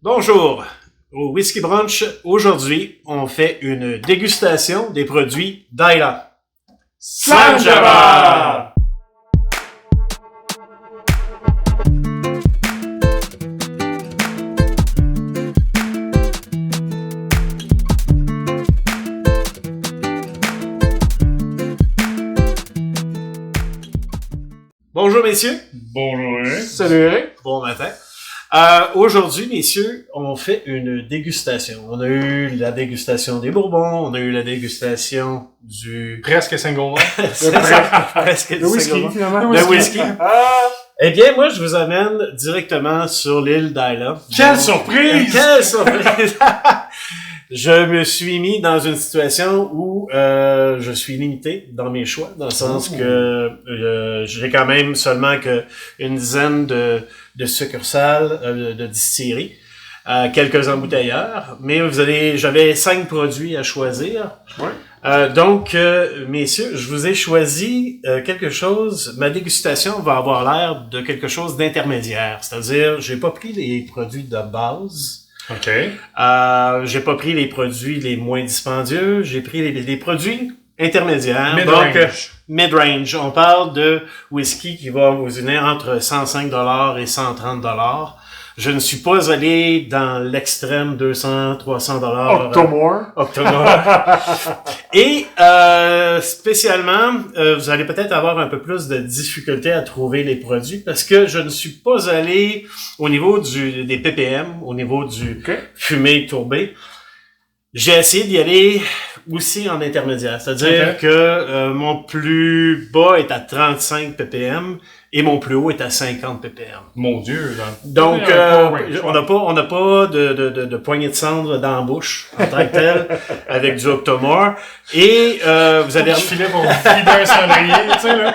Bonjour, au Whisky Brunch, aujourd'hui, on fait une dégustation des produits d'Ayla. Sanjaba! Bonjour messieurs. Bonjour Eric. Salut Eric. Bon matin. Aujourd'hui, messieurs, on fait une dégustation. On a eu la dégustation des Bourbons, on a eu la dégustation du... Presque single malt. presque Le whisky, finalement. Le whisky. Eh bien, moi, je vous amène directement sur l'île d'Ayla. Quelle surprise! Quelle surprise! Je me suis mis dans une situation où je suis limité dans mes choix, dans le sens que j'ai quand même seulement une dizaine de succursales de distilleries, quelques embouteilleurs, mais j'avais 5 produits à choisir. Ouais. Donc, messieurs, je vous ai choisi quelque chose. Ma dégustation va avoir l'air de quelque chose d'intermédiaire, c'est-à-dire, j'ai pas pris les produits de base. OK. J'ai pas pris les produits les moins dispendieux, j'ai pris les produits intermédiaires. Mid-range. Donc, mid-range. On parle de whisky qui va vous unir entre 105 $ et 130 $. Je ne suis pas allé dans l'extrême 200, 300 $. Octomore. Et spécialement, vous allez peut-être avoir un peu plus de difficulté à trouver les produits parce que je ne suis pas allé au niveau des ppm, au niveau du fumé tourbé. J'ai essayé d'y aller aussi en intermédiaire, c'est-à-dire que mon plus bas est à 35 ppm et mon plus haut est à 50 ppm. Mon Dieu. Donc, on n'a pas de poignée de cendre dans la bouche, en tant que tel, avec du Octomore. Et, vous allez... filer pour vider un cendrier, tu sais, là.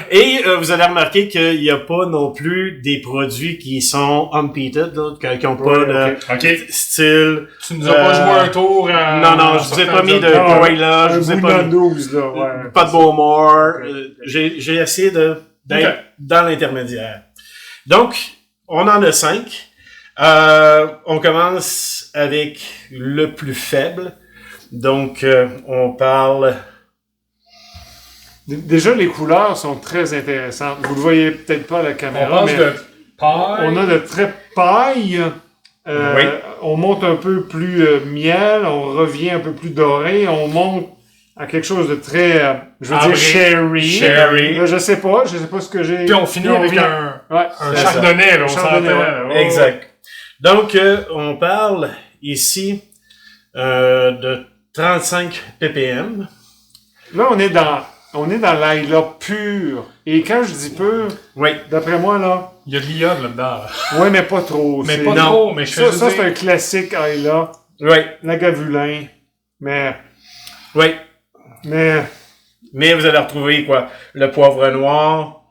Et, vous allez remarquer qu'il n'y a pas non plus des produits qui sont unpeated, là, qui n'ont pas de style... Tu nous as pas joué un tour à... Non, je vous ai pas mis de Broiler, je vous ai pas mis... 12, là, ouais. Pas de Beaumont. J'ai essayé d'être dans l'intermédiaire. Donc, on en a 5. On commence avec le plus faible. Donc, on parle... Déjà, les couleurs sont très intéressantes. Vous le voyez peut-être pas à la caméra, On passe mais de paille. on a de très paille. Oui. On monte un peu plus miel, on revient un peu plus doré, on monte à quelque chose de très, je veux dire sherry. Sherry. Là, je sais pas ce que j'ai. Puis on finit avec un chardonnay, là, on chardonnay, s'entend. ouais. Exact. Donc, on parle ici de 35 ppm. Là, on est dans l'Ayla pur. Et quand je dis pur, Oui. d'après moi, là, Il y a de l'iode là-dedans. ouais, mais pas trop. Mais C'est- pas non. trop, mais je fais Ça, juste c'est un dire... classique Ayla. Oui. Lagavulin. Mais Mais vous allez retrouver quoi? Le poivre noir.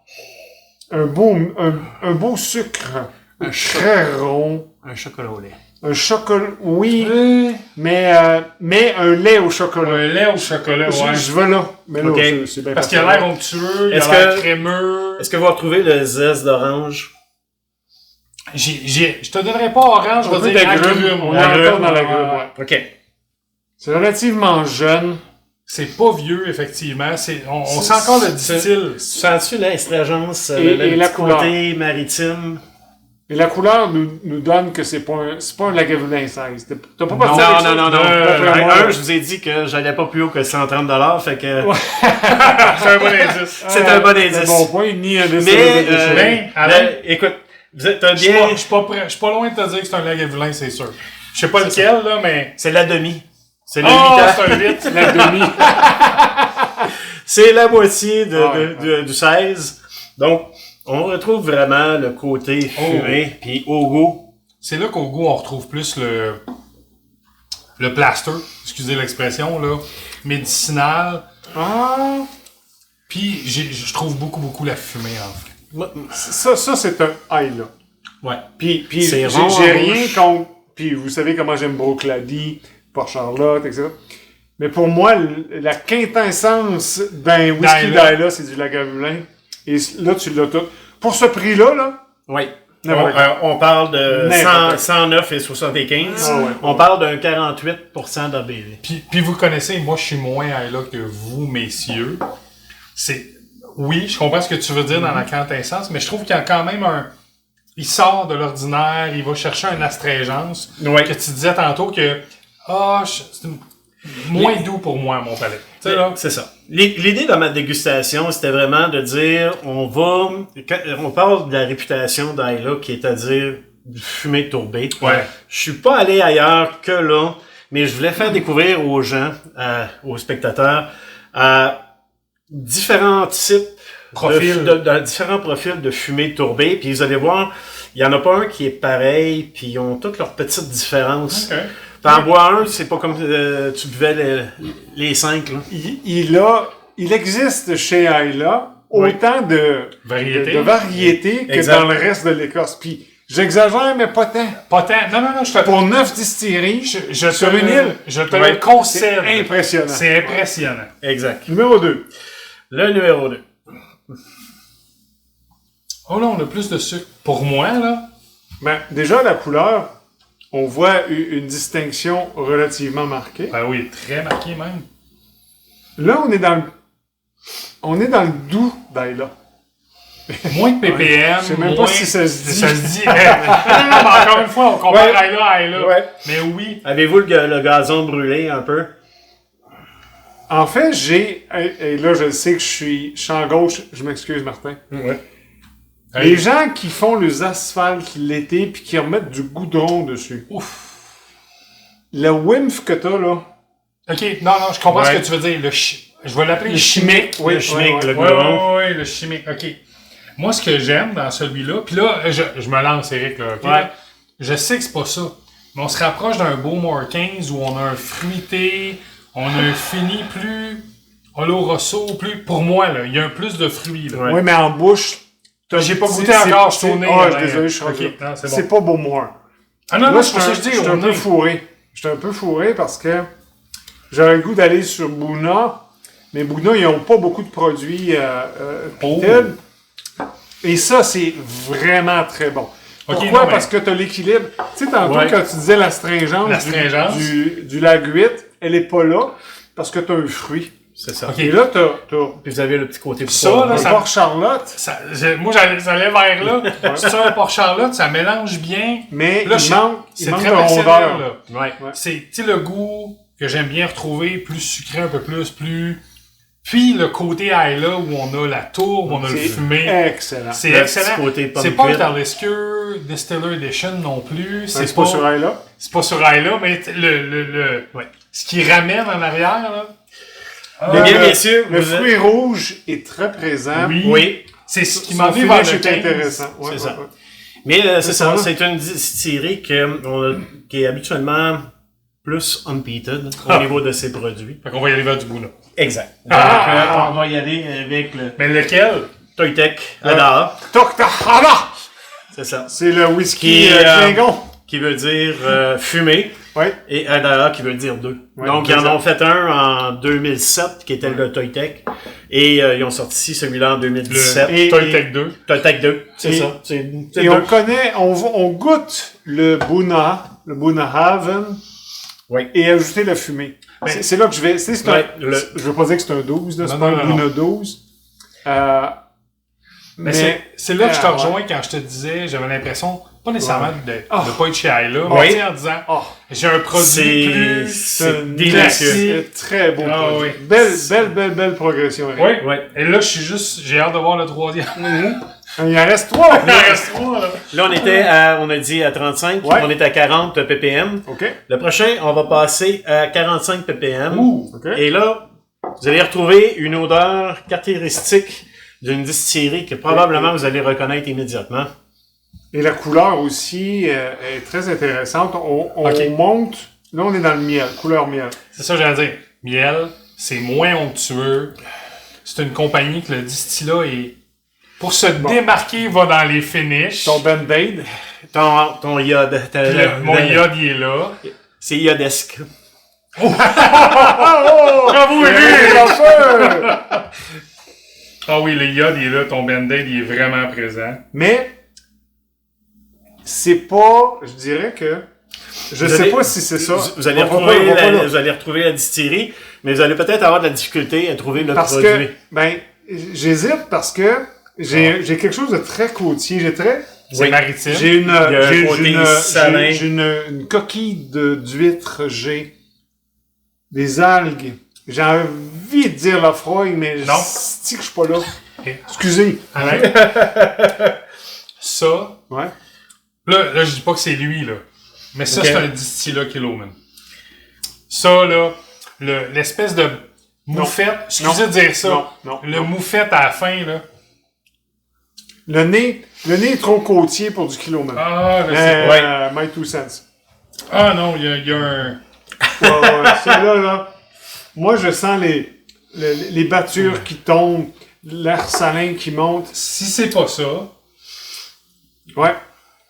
un beau sucre. Très rond. Un chocolat au lait. Un chocolat, oui, mais un lait au chocolat. Un lait au chocolat, ouais. Je vais là. Mais là, Ok. c'est bien Parce qu'il a l'air onctueux, il Est-ce a l'air que- crémeux. Est-ce que vous retrouvez le zeste d'orange? Je te donnerais pas orange, je Un peu vais dire d'agrumes. agrumes. On est encore dans l'agrume, ouais. OK. C'est relativement jeune. C'est pas vieux, effectivement. On sent encore le distil. Sens-tu l'astringence, Et le la petit couleur. côté maritime? Et la couleur nous donne que c'est pas un Lagavulin 16. T'as pas Non, parti avec ça? non. D'après moi, Je vous ai dit que j'allais pas plus haut que 130 $, fait que C'est un bon indice. c'est un bon C'est indice. un bon point, ni un Mais, Ben, Alain, écoute, t'as je suis bien... pas loin de te dire que c'est un Lagavulin, c'est sûr. Je sais pas lequel, là, mais... C'est la demi. C'est le 8 Oh, ans. c'est un 8. la demi. C'est la moitié Ouais. du 16. Donc, on retrouve vraiment le côté fumé, puis au goût. C'est là qu'au goût, on retrouve plus le plaster, excusez l'expression, là, médicinal. Ah, Puis, je trouve beaucoup la fumée, en fait. ça c'est un high, là. Ouais. Puis C'est j'ai rond en rien bouche. contre... Puis vous savez comment j'aime Broclady, Port-Charlotte, etc. Mais pour moi, la quintessence d'un whisky D'Ayla. d'Ayla, c'est du Lagavulin. Et là, tu l'as tout. Pour ce prix-là, là, Oui. On parle de N'importe 109 et 75. Ah ouais. On parle d'un 48% d'ABV. Puis vous connaissez, moi je suis moins là que vous, messieurs. Oui, je comprends ce que tu veux dire dans la quintessence, mais je trouve qu'il y a quand même il sort de l'ordinaire, il va chercher une astringence. Ouais. Que tu disais tantôt que c'est moins doux pour moi, mon palais. Tu sais, là. C'est ça. L'idée de ma dégustation, c'était vraiment de dire, on parle de la réputation d'Ayla, qui est à dire du fumé tourbé. Ouais. Je suis pas allé ailleurs que là, mais je voulais faire découvrir aux gens, aux spectateurs, différents types différents profils de fumée tourbée. Puis vous allez voir, il y en a pas un qui est pareil, puis ils ont toutes leurs petites différences. Okay. T'en bois un, c'est pas comme tu buvais les 5, là. Il existe chez Ayla autant de variétés que Exact. dans le reste de l'Écosse. Puis j'exagère, mais pas tant. Pas tant. Non, je te Pour 9 distilleries sur une île, je te le concède. c'est impressionnant. C'est impressionnant. Exact. Numéro 2. Le numéro 2. Oh là, on a plus de sucre. Pour moi, là. Ben, déjà, la couleur, on voit une distinction relativement marquée. Ben oui, très marqué même. Là, on est dans le doux d'Ayla. Moins de ppm. Je sais même pas si ça se dit. Ça se dit. Non, mais encore une fois, on compare Ouais. Ayla à Ayla. Ouais. Mais oui. Avez-vous le gazon brûlé un peu? En fait, et là, je sais que je suis champ gauche, je m'excuse, Martin. Ouais. Les gens qui font les asphaltes l'été puis qui remettent du goudron dessus. Ouf. Le whimf que t'as, là. OK, non, je comprends Ouais. ce que tu veux dire. Je vais l'appeler le chimique. Oui, le chimique, le Ouais, goudron. ouais, le chimique. OK. Moi, ce que j'aime dans celui-là, puis là, je me lance, Eric, là, OK? Ouais. Je sais que c'est pas ça, mais on se rapproche d'un Bowmore 15 où on a un fruité, on a un fini plus oloroso, pour moi, là, il y a un plus de fruits, là. Ouais. Oui, mais en bouche. J'ai pas goûté encore, je suis au nez. Ah, là, désolé, je suis OK, rendu- non, c'est bon. C'est pas Beaumont. Ah non, Là, non, je c'est pas ça que je dis, suis au un peu nez. fourré. J'étais un peu fourré parce que j'aurais le goût d'aller sur Boona, mais Boona, ils n'ont pas beaucoup de produits Pitted. Et ça, c'est vraiment très bon. Ok, Pourquoi? non, mais- Parce que tu as l'équilibre. Tu sais, tantôt, Ouais. quand tu disais l'astringence L'astringence. du laguite, elle est pas là parce que tu as un fruit. C'est ça. Ok. Et là, tu as Puis vous avez le petit côté Ça, poivre. là, un ça- Port-Charlotte, Moi, j'allais vers là. C'est ça, un Port-Charlotte, ça mélange bien. mais Là, il manque c'est de très personnel, rondeur. là. Ouais. C'est, tu sais, le goût que j'aime bien retrouver, plus sucré un peu plus. Puis le côté Ayla où on a la tourbe, on a le C'est fumé. excellent. C'est Le excellent. petit côté pomme C'est pas cuite. le Talisker Distiller Edition non plus. C'est pas sur Ayla. C'est pas sur Ayla, mais ce qui ramène en arrière, là. Mais bien, messieurs, Le vous fruit rouge est très présent. Oui. Oui. C'est ce qui Son m'a vu finish vers le est 15. intéressant. Ouais, C'est ça. ouais. Mais c'est ça, ça. c'est une distillerie qui est habituellement plus unpeated au niveau de ses produits. Fait qu'on va y aller vers du goût, là. Exact. Donc, on va y aller avec le Mais lequel? Toytec Adara. Toktahana! C'est ça. C'est le whisky Qui, Klingon. Qui veut dire fumée. Ouais. Et Adara qui veut dire deux. Ouais, Donc, ils en exact. ont fait un en 2007, qui était le Toytec. Et ils ont sorti celui-là en 2017. Et- Toytec 2. Toytec 2, c'est et- ça. C'est Et on connaît, on goûte le Boona Haven Oui. et ajouter la fumée. Mais- C'est là que je vais. C'est Ouais, je veux pas dire que c'est un 12, là, c'est Non, pas non, un non, Boona 12. Mais c'est là que je te rejoins quand je te disais, j'avais l'impression, pas nécessairement de pas être chez Ayla, mais Oui. tu sais, en disant, Oh, j'ai un produit plus... c'est délicieux. délicieux. Très beau Ah, produit. oui. Belle progression. Eric. Oui. Oui. Et là, j'ai hâte de voir le troisième. Il en reste 3. Il en reste 3, là. Là, on a dit à 35, Ouais. on est à 40 ppm. OK. Le prochain, on va passer à 45 ppm. OK. Et là, vous allez retrouver une odeur caractéristique d'une distillerie que probablement vous allez reconnaître immédiatement. Et la couleur aussi est très intéressante. On OK. monte. Là, on est dans le miel, couleur miel. C'est ça que j'allais dire. Miel, c'est moins onctueux. C'est une compagnie que le distillat est... Pour se démarquer, va dans les finishes. Ton Band-Aid. Ton iode. Puis mon iode, il est là. C'est iodesque. Bravo, Eric! Enfin! Ah oui, le iode, il est là. Ton Band-Aid, il est vraiment présent. Mais c'est pas, je dirais que, je sais pas si c'est ça. Vous allez retrouver la distillerie, mais vous allez peut-être avoir de la difficulté à trouver le parce produit. Que, j'hésite parce que j'ai quelque chose de très côtier. C'est maritime. J'ai salin. une coquille d'huître, j'ai des algues. J'ai envie de dire Lafroy, mais je sais que je suis pas là. Excusez. Ça. Ouais. Là, je dis pas que c'est lui, là. Mais ça, c'est un distillat Killoman. Ça, là, l'espèce de moufette. Excusez de dire ça. Non. Moufette à la fin, là. Le nez est trop côtier pour du Killoman. Ah, je sais. My two cents. Ah non, il y a un... Celui-là, là. Moi, je sens les battures qui tombent, l'air salin qui monte. Si c'est pas ça... Ouais.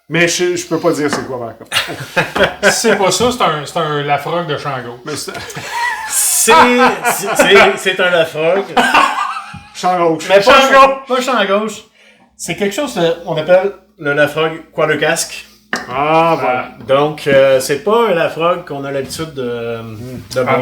Mais je peux pas dire c'est quoi, par contre. Si c'est pas ça, c'est un Lafrogue de champ gauche. Mais C'est un Lafrogue. champ gauche. Mais pas champ gauche. C'est quelque chose qu'on appelle le Lafrogue quarter casque. Ah, voilà. Donc, c'est pas un Lafrogue qu'on a l'habitude de boire.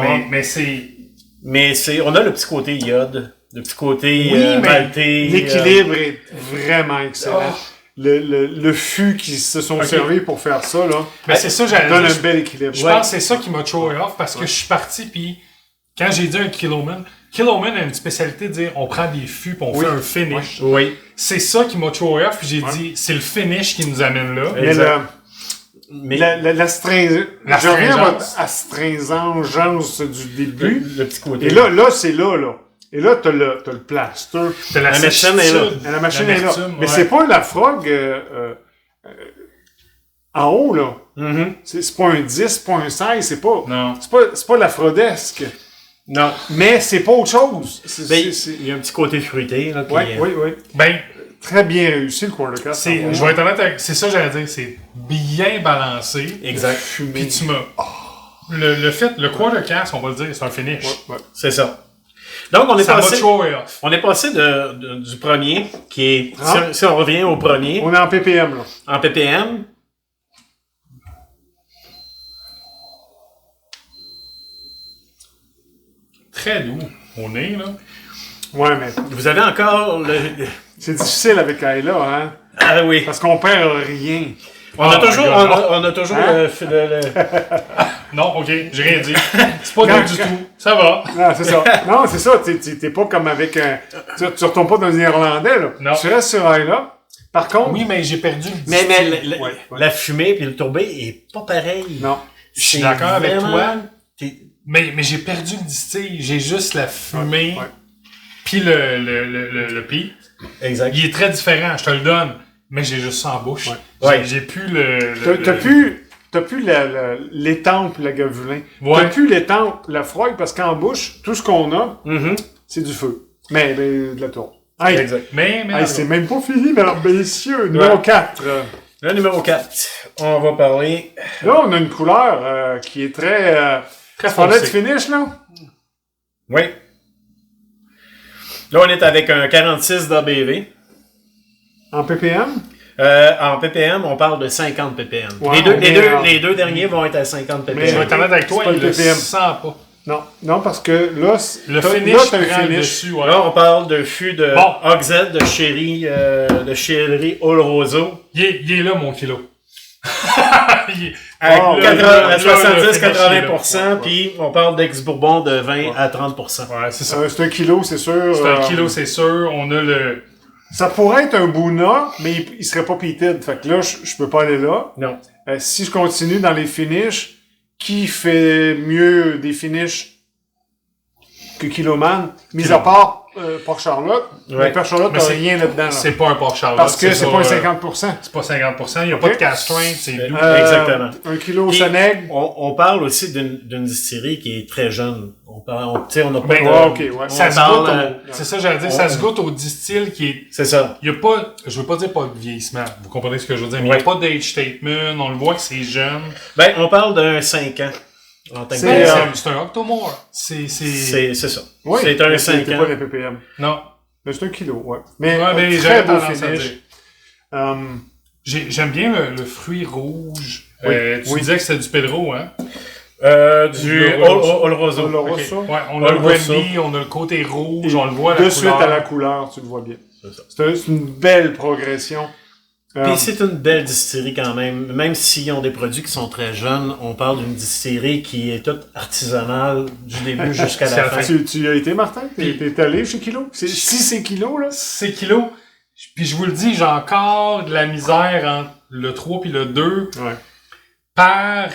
Mais on a le petit côté iode, le petit côté maltais. L'équilibre est vraiment excellent. Le fût qui se sont servis pour faire ça, là, mais c'est ça, j'allais donne dire. un bel équilibre. Je pense que c'est ça qui m'a throw off parce que je suis parti puis quand j'ai dit un Killoman a une spécialité de dire on prend des fûts pis on fait un finish. Oui. C'est ça qui m'a throw off puis j'ai dit c'est le finish qui nous amène là. Mais l'astringence du début. Le petit côté. Et là, c'est là. Et là, t'as le plaster. La machine est là. La machine est là. Mais c'est pas la frog en haut, là. Mm-hmm. C'est pas un 10, c'est pas un 16, c'est pas... Non. C'est pas la frodesque. Non. Mais c'est pas autre chose. Il y a un petit côté fruité, là. Oui. Ben, très bien réussi, le quarter cast. je vais être honnête avec... C'est ça que j'allais dire. C'est bien balancé. Exact. Puis tu m'as... Le quarter cast, on va le dire, c'est un finish. Ouais. C'est ça. Donc, on est passé du premier, qui est, si on revient au premier. On est en ppm, là. En ppm. Très doux. On est, là. Ouais, mais Vous avez encore c'est difficile avec Ayla, hein. Ah oui. Parce qu'on perd rien. On a toujours Non, ok, j'ai rien dit. C'est pas doux du tout. Ça va. Non, c'est ça. Non, c'est ça. T'es pas comme avec un... Tu retournes pas dans un Irlandais, là. Non. Tu restes sur Ayla. Par contre... Oui, mais j'ai perdu le Mais Ouais. la fumée puis le tourbé est pas pareil. Non. Je suis d'accord avec vraiment- toi. Mais j'ai perdu le distil. J'ai juste la fumée. Ouais. Puis le peat. Exact. Il est très différent, je te le donne. Mais j'ai juste ça en bouche. Ouais. J'ai plus T'as plus l'étampe, la gavulin. Ouais. T'as plus l'étampe, la froide, parce qu'en bouche, tout ce qu'on a, Mm-hmm. c'est du feu. Mais de la tour. Hey, Exact. Mais hey, c'est même pas fini, mais alors, messieurs, numéro 4. Le numéro 4. On va parler... Là, on a une couleur qui est très foncée. de finish, là. Oui. Là, on est avec un 46 d'ABV. En ppm. En ppm, on parle de 50 ppm. Ouais, les deux derniers vont être à 50 ppm. je vais être honnête avec toi, C'est pas il le le PPM. sent pas. Non, parce que là, Le t'as finish un prend le finish. dessus. Ouais. Là, on parle de fût de Bon. Hogshead, de Sherry, Oloroso. Il est là, mon kilo. Il est- À ouais, là, 70-80%, puis on parle d'ex-bourbon de 20 à 30%. Ouais, c'est ça. C'est un kilo, c'est sûr. C'est un kilo, c'est sûr. On a le... Ça pourrait être un Boona, mais il serait pas peated. Fait que là, je peux pas aller là. Non. Si je continue dans les finishes, qui fait mieux des finishes que Kiloman? Mis à part Port Charlotte. Ouais. Mais Port Charlotte, Mais t'as c'est- rien là-dedans. Là. C'est pas un Port Charlotte. Parce que c'est pas un 50%. C'est pas 50%. Il n'y a pas de castrainte. C'est doux. Exactement. Un kilo Puis, Saneg. on parle aussi d'une distillerie qui est très jeune. On n'a pas Ben, de... ok, ouais. Ça on se parle, goûte c'est ça, j'allais dire. Ça se goûte au distil qui est... C'est ça. Il y a pas... Je veux pas dire pas de vieillissement. Vous comprenez ce que je veux dire? Mais il n'y Ouais. a pas d'age statement. On le voit que c'est jeune. Ben, on parle d'un 5 ans. En tant que C'est, tel. C'est un Octomore. C'est ça. Oui, c'est un mais 5 c'est ans. pas les ppm. Non. Mais c'est un kilo, ouais. Mais, Ouais, mais un j'aurais très beau tendance à finish. dire. J'aime bien le fruit rouge. Oui, Tu disais que c'était du Pedro, hein? Du Oloroso. Oloroso. Okay. Ouais, on a le Oloroso. brandy, on a le côté rouge, on le voit à la De couleur. suite à la couleur, tu le vois bien. C'est ça. C'est une belle progression. Puis c'est une belle distillerie quand même s'ils ont des produits qui sont très jeunes, on parle d'une distillerie qui est toute artisanale du début jusqu'à la fin. Tu as été, Martin? T'es allé chez Kilo? Si c'est Kilo, là? 6 kilos. Puis je vous le dis, j'ai encore de la misère entre le 3 puis le 2 Ouais. par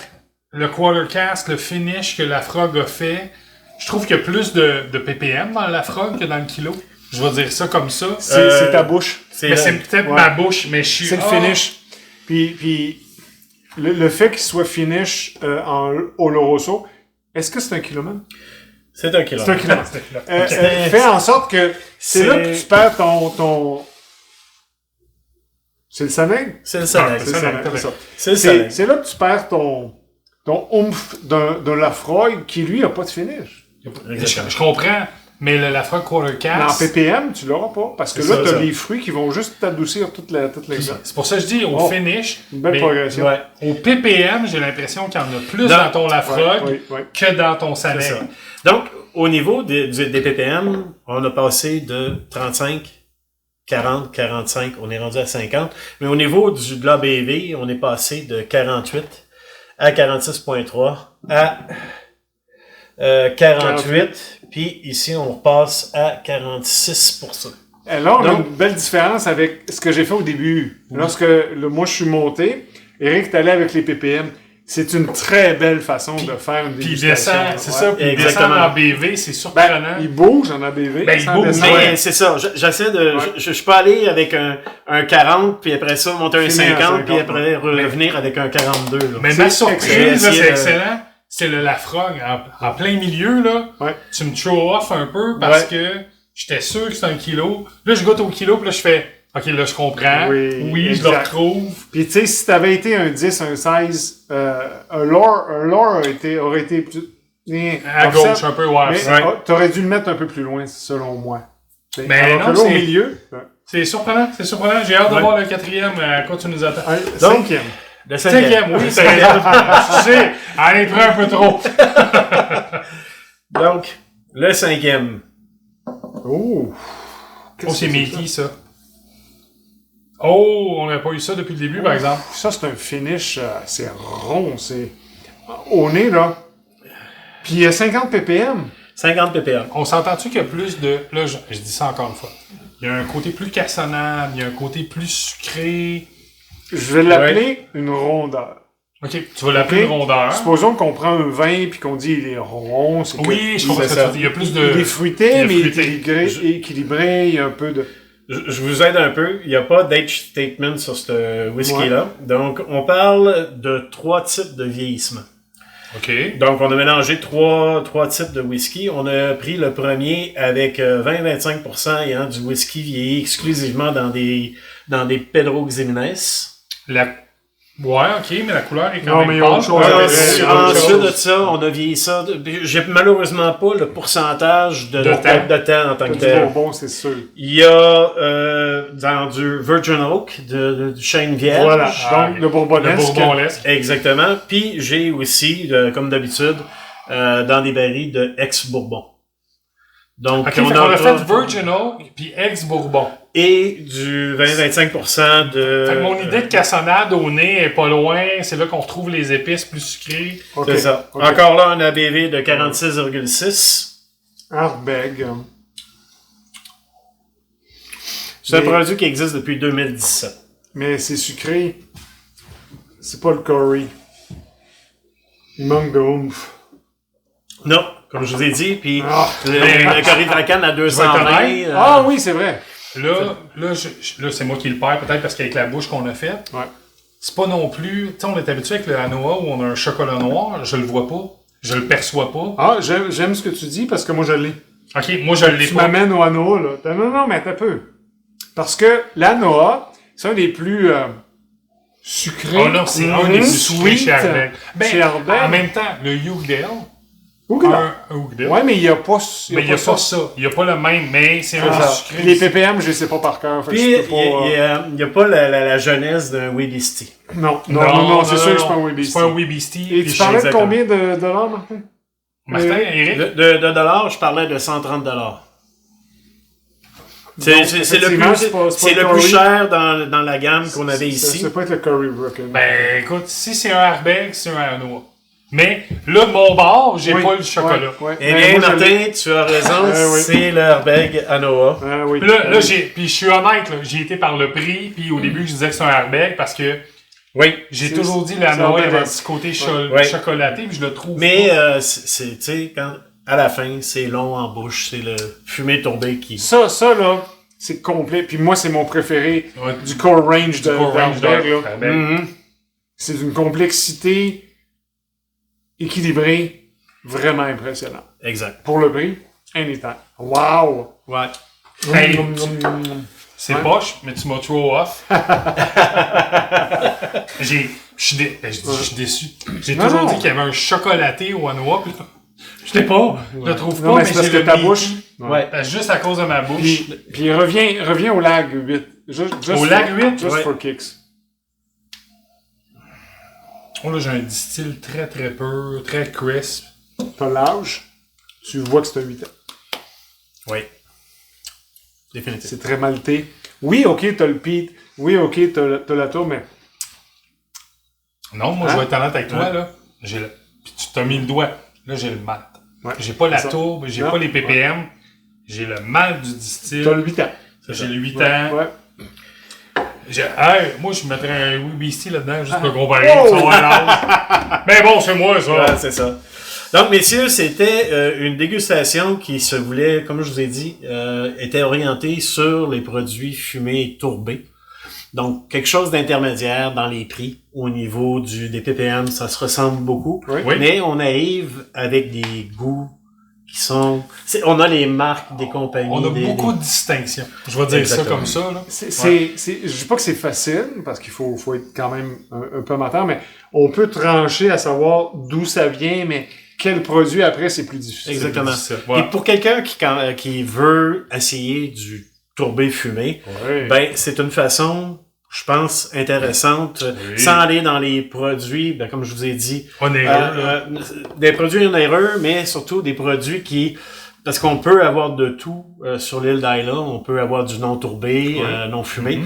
le quarter cask, le finish que la Frog a fait. Je trouve qu'il y a plus de ppm dans la Frog que dans le kilo. Je vais dire ça comme ça. C'est ta bouche. Mais c'est peut-être ma bouche, mais je suis... C'est le finish. Puis le fait qu'il soit finish en Oloroso, est-ce que c'est un kilomètre? C'est un kilo. C'est un kilomètre. Fais en sorte que c'est là que tu perds ton... C'est le soleil? C'est le soleil. C'est le soleil, c'est ça. C'est le soleil. C'est là que tu perds ton oomph de la Frog qui, lui, a pas de finish. Je comprends, mais la Frog quarter Mais cask... en ppm, tu l'auras pas. Parce que C'est là, ça, tu as ça. les fruits qui vont juste t'adoucir toute l'exemple. C'est pour ça que je dis au Oh, finish. Une belle mais progression. Ouais. Au ppm, j'ai l'impression qu'il y en a plus Dans- dans ton Lafrogue Oui. que dans ton C'est Soleil. ça. Donc, au niveau des ppm, on a passé de 35, 40, 45, on est rendu à 50. Mais au niveau de l'ABV, on est passé de 48 à 46.3 à 48. Puis ici, on repasse à 46%. Alors, on a Donc- une belle différence avec ce que j'ai fait au début. Lorsque moi, je suis monté, Eric est allé avec les ppm. C'est une très belle façon de faire une Puis il dégustation. descend, c'est ça, puis il descend exactement. en BV, c'est Ben, surprenant. il bouge en ABV. Ben, il sans bouge, descendre. Mais c'est ça, j'essaie de... Ouais. Je suis pas allé avec un 40, puis après ça, monter un Finir à 50, puis 50, après revenir avec un 42. Là. Mais c'est ma surprise, excellent. là, c'est C'est, excellent, c'est le Lafrogue. En plein milieu, là, Ouais. tu me throw off un peu parce que j'étais sûr que c'était un kilo. Là, je goûte au kilo, puis là, je fais, OK, là, je comprends. Oui, je le exact. retrouve. Puis tu sais, si t'avais été un 10, un 16, un lore aurait été plus... À offset, gauche, un peu, ouais. Mais c'est- t'aurais dû le mettre un peu plus loin, selon moi. T'sais, Mais alors non, que là, au c'est- milieu... C'est surprenant, c'est surprenant. J'ai hâte de Ouais. voir le 4e, à quoi tu nous attends. Cinquième. Le 5e, oui, c'est Tu sais, elle est prête un peu trop. Donc, le 5e. Oh! Oh, c'est meaty, ça. Oh, on n'a pas eu ça depuis le début, par exemple. Ça, c'est un finish, c'est rond, c'est... Au nez, là. Puis il y a 50 ppm. 50 ppm. On s'entend-tu qu'il y a plus de... Là, je dis ça encore une fois. Il y a un côté plus cassonade, il y a un côté plus sucré. Je vais l'appeler une rondeur. OK, tu vas l'appeler Ok. une rondeur. Supposons qu'on prend un vin puis qu'on dit il est rond, c'est que Oui, je comprends c'est ce que ça. tu dis. Il y a plus il est de... fruité, il est mais fruité. équilibré, il y a un peu de... Je vous aide un peu. Il n'y a pas d'age statement sur ce whisky-là. Donc, on parle de 3 types de vieillissement. OK. Donc, on a mélangé trois types de whisky. On a pris le premier avec 20-25% ayant du whisky vieilli exclusivement dans des Pedro Ximénez. Ouais, OK, mais la couleur est quand Non, même mais il y a autre pâle. chose. Ouais, Ensuite de ça, on a vieilli ça. J'ai malheureusement pas le pourcentage de temps en tant que Du tel. bonbon, c'est sûr. Il y a dans du Virgin Oak, du chêne vierge. Voilà, Ah, donc le bourbonnesque. Le bourbonlesque. Exactement. Puis j'ai aussi, comme d'habitude, dans des barils de ex-bourbon. Donc, OK, fait qu'on a fait Virgin Oak puis ex-bourbon. et du 20-25% de... Fait que mon idée de cassonade au nez est pas loin. C'est là qu'on retrouve les épices plus sucrées. Ok, C'est ça. ok. Encore là, un ABV de 46,6. Ardbeg. C'est un Mais- produit qui existe depuis 2017. Mais c'est sucré. C'est pas le curry. Il manque de oomph. Non, comme je vous ai dit, puis Ah. le curry de la canne à 220. Ah oui, c'est vrai. Là, c'est moi qui le perds, peut-être parce qu'avec la bouche qu'on a faite, Ouais. c'est pas non plus... Tu sais, on est habitué avec le Hanoa où on a un chocolat noir, je le vois pas, je le perçois pas. Ah, j'aime ce que tu dis parce que moi je l'ai. OK, moi je l'ai Tu pas. m'amènes au Anoa, là. Non, mais t'as peu. Parce que l'Anoa, c'est un des plus sucrés. Oh non, c'est un des plus sucrés chez Ardbeg. Chez Ardbeg. En même temps, le Yougdale, Ougda. Un Ougda. Ouais, mais il n'y a pas, Mais il n'y a pas ça. Il n'y a pas le même, mais c'est un ça. sucré. Les ppm, je ne sais pas par cœur. Fait que Puis, je peux pas, il n'y a pas la jeunesse d'un Wheaties. Non, c'est sûr que c'est pas un Weebie. C'est pas un Weebie Tea. Et tu parlais de combien de dollars, Martin? Martin, Eric? De dollars, je parlais de 130 dollars. C'est effectivement, c'est pas le Curry. plus cher dans la gamme qu'on avait ici. Ça peut être le Curry Brook. Ben, écoute, si c'est un Ardbeg, c'est un Anoa. Mais, là, de mon bord, j'ai pas le chocolat. Eh bien, Martin, tu as raison, c'est l'Airbag Anoa. Oui. Puis là, puis je suis honnête, là, j'ai été par le prix, puis au début, je disais que c'est un Ardbeg parce que j'ai toujours dit l'Anoa avait un petit côté chocolaté, puis je le trouve. Mais, tu sais, à la fin, c'est long en bouche, c'est le fumé tourbé qui... Ça, là, c'est complet. Puis moi, c'est mon préféré du core range de Ardbeg. C'est d'une complexité équilibrée, vraiment impressionnant. Exact. Pour le prix, anytime. Wow! Ouais. Hey, c'est poche, mais tu m'as trop off. Je suis déçu. J'ai toujours dit qu'il y avait un chocolaté au Anoa, puis je l'ai pas. Je le trouve pas, mais parce j'ai que ta bouche. Ouais. Juste à cause de ma bouche. Puis reviens au lag 8. Just Au lag 8? Just for kicks. Oh là, j'ai un distil très très pur, très crisp. T'as l'âge, tu vois que c'est un 8 ans. Oui. Définitivement. C'est très maltais. Oui, ok, t'as le peat. Oui, ok, t'as la tour, mais. Non, moi, je vais être honnête avec toi, là. Puis tu t'as mis le doigt. Là, j'ai le malt. Ouais, j'ai pas la ça. tourbe, j'ai pas les ppm. J'ai le malt du distil. T'as le 8 ans. J'ai le 8 ans. Ouais. Moi, je mettrais un Weebie Tea là-dedans, juste pour comparer. Mais bon, c'est moi, ça. Ouais, c'est ça. Donc, messieurs, c'était une dégustation qui se voulait, comme je vous ai dit, était orientée sur les produits fumés et tourbés. Donc, quelque chose d'intermédiaire dans les prix. Au niveau des ppm, ça se ressemble beaucoup. Oui. Mais on arrive avec des goûts qui sont... on a les marques des compagnies. On a beaucoup de distinctions. Je vais dire Exactement. ça comme ça, là. Je dis pas que c'est facile, parce qu'il faut être quand même un peu amateur, mais on peut trancher à savoir d'où ça vient, mais quel produit après, c'est plus difficile. Exactement. Ouais. Et pour quelqu'un qui veut essayer du tourbé fumé, ben c'est une façon, je pense, intéressante, sans aller dans les produits, ben, comme je vous ai dit, des produits onéreux, mais surtout des produits parce qu'on peut avoir de tout sur l'île d'Ayla, on peut avoir du non tourbé, non fumé,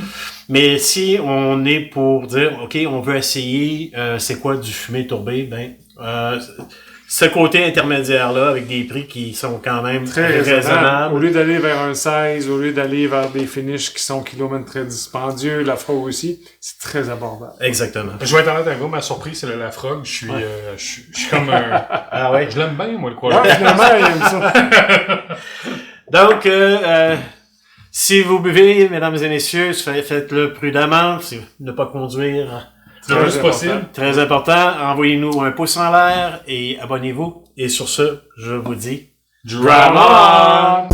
mais si on est pour dire, ok, on veut essayer, c'est quoi du fumé tourbé, ben ce côté intermédiaire-là, avec des prix qui sont quand même très raisonnables. Au lieu d'aller vers un 16, au lieu d'aller vers des finishes qui sont kilomètres très dispendieux, la frog aussi, c'est très abordable. Exactement. Je vais être honnête avec vous, ma surprise, c'est la frog. Je suis comme un... Ah ouais? Je l'aime bien, moi, le quoi. Finalement, il aime ça. Donc, si vous buvez, mesdames et messieurs, faites-le prudemment, ne pas conduire. Le plus possible. Très important. Envoyez-nous un pouce en l'air et abonnez-vous. Et sur ce, je vous dis... Drama!